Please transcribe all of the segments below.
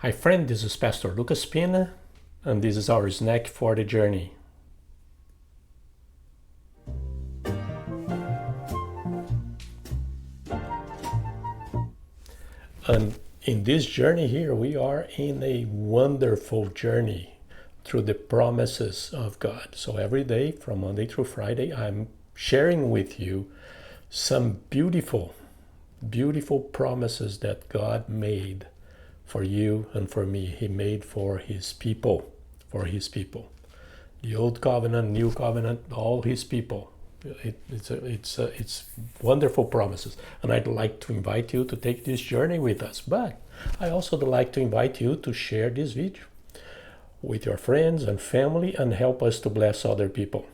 Hi friend, this is Pastor Lucas Pina, and this is our snack for the journey. And in this journey here, we are in a wonderful journey through the promises of God. So every day, from Monday through Friday, I'm sharing with you some beautiful, beautiful promises that God made for you and for me. He made for his people, The old covenant, new covenant, all his people. It's wonderful promises, and I'd like to invite you to take this journey with us. But I also would like to invite you to share this video with your friends and family and help us to bless other people.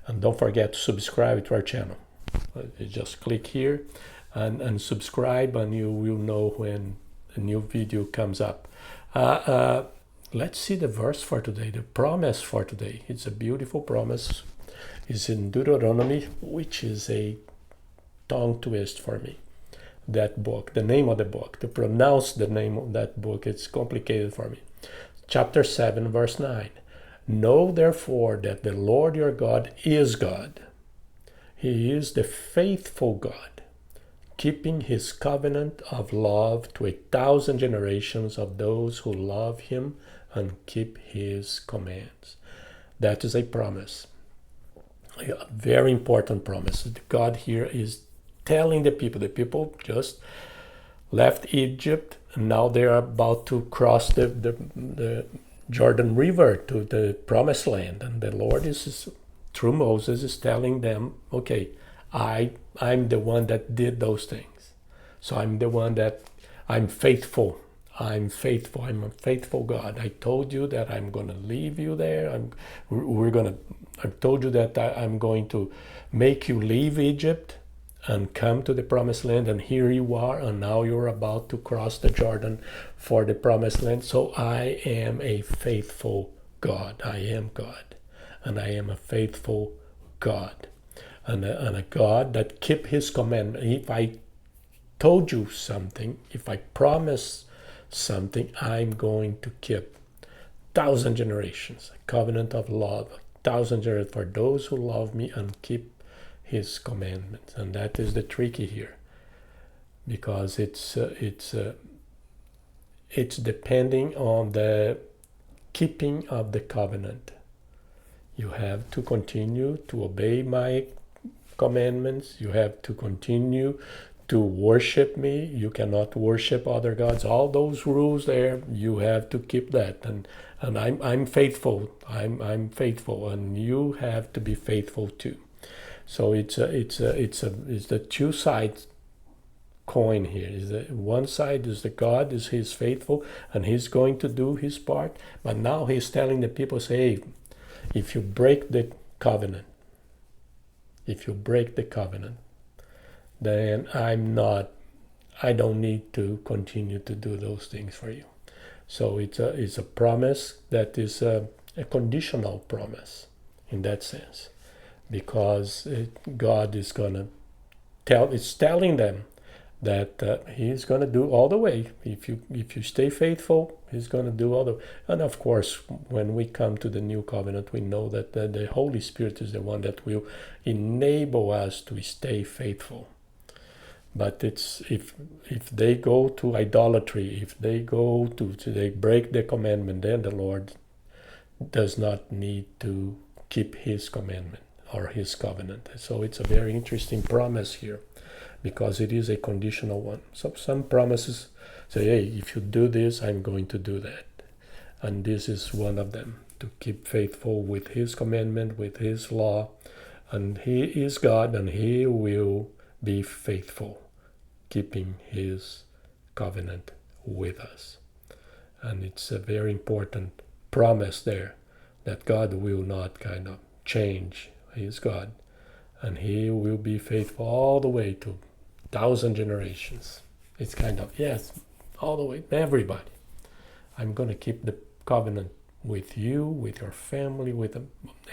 And don't forget to subscribe to our channel. You just click here and subscribe, and you will know when a new video comes up. Let's see the verse for today, the promise for today. It's a beautiful promise. It's in Deuteronomy, which is a tongue twist for me. That book, the name of the book, to pronounce the name of that book, it's complicated for me. Chapter 7, verse 9. Know therefore that the Lord your God is God. He is the faithful God, keeping his covenant of love to 1,000 generations of those who love him and keep his commands. That is a promise. A very important promise. God here is telling the people just left Egypt, and now they are about to cross the Jordan River to the promised land. And the Lord is, through Moses, is telling them, okay, I'm the one that did those things. So I'm the one that I'm faithful. I'm faithful. I'm a faithful God. I told you that I'm going to leave you there. I told you that I'm going to make you leave Egypt and come to the promised land, and here you are, and now you're about to cross the Jordan for the promised land. So I am a faithful God. I am God, and I am a faithful God, and a God that keep his commandment. If I told you something, if I promise something, I'm going to keep 1,000 generations, a covenant of love, 1,000 generations for those who love me and keep his commandments. And that is the tricky here, because it's depending on the keeping of the covenant. You have to continue to obey my commandments. You have to continue to worship me. You cannot worship other gods. All those rules there, you have to keep that. And I'm faithful. I'm faithful, and you have to be faithful too. So it's the two sides coin here. Is that one side is the God is he's faithful and he's going to do his part, but now he's telling the people, say, hey, if you break the covenant, then I don't need to continue to do those things for you. So it's a promise that is a conditional promise in that sense, because God is gonna it's telling them that he's gonna do all the way. If you stay faithful, he's gonna do all the. And of course, when we come to the new covenant, we know that the Holy Spirit is the one that will enable us to stay faithful. But it's if they go to idolatry, if they go they break the commandment, then the Lord does not need to keep his commandment or his covenant. So it's a very interesting promise here, because it is a conditional one. So some promises say, hey, if you do this, I'm going to do that. And this is one of them, to keep faithful with his commandment, with his law. And he is God, and he will be faithful, keeping his covenant with us. And it's a very important promise there, that God will not kind of change. He is God, and he will be faithful all the way to 1,000 generations. It's kind of, yes, all the way, everybody. I'm going to keep the covenant with you, with your family, with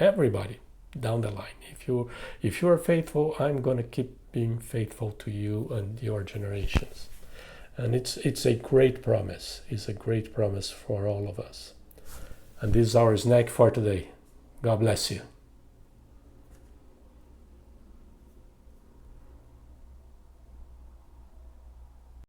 everybody down the line. If you are faithful, I'm going to keep being faithful to you and your generations. And it's a great promise. It's a great promise for all of us. And this is our snack for today. God bless you.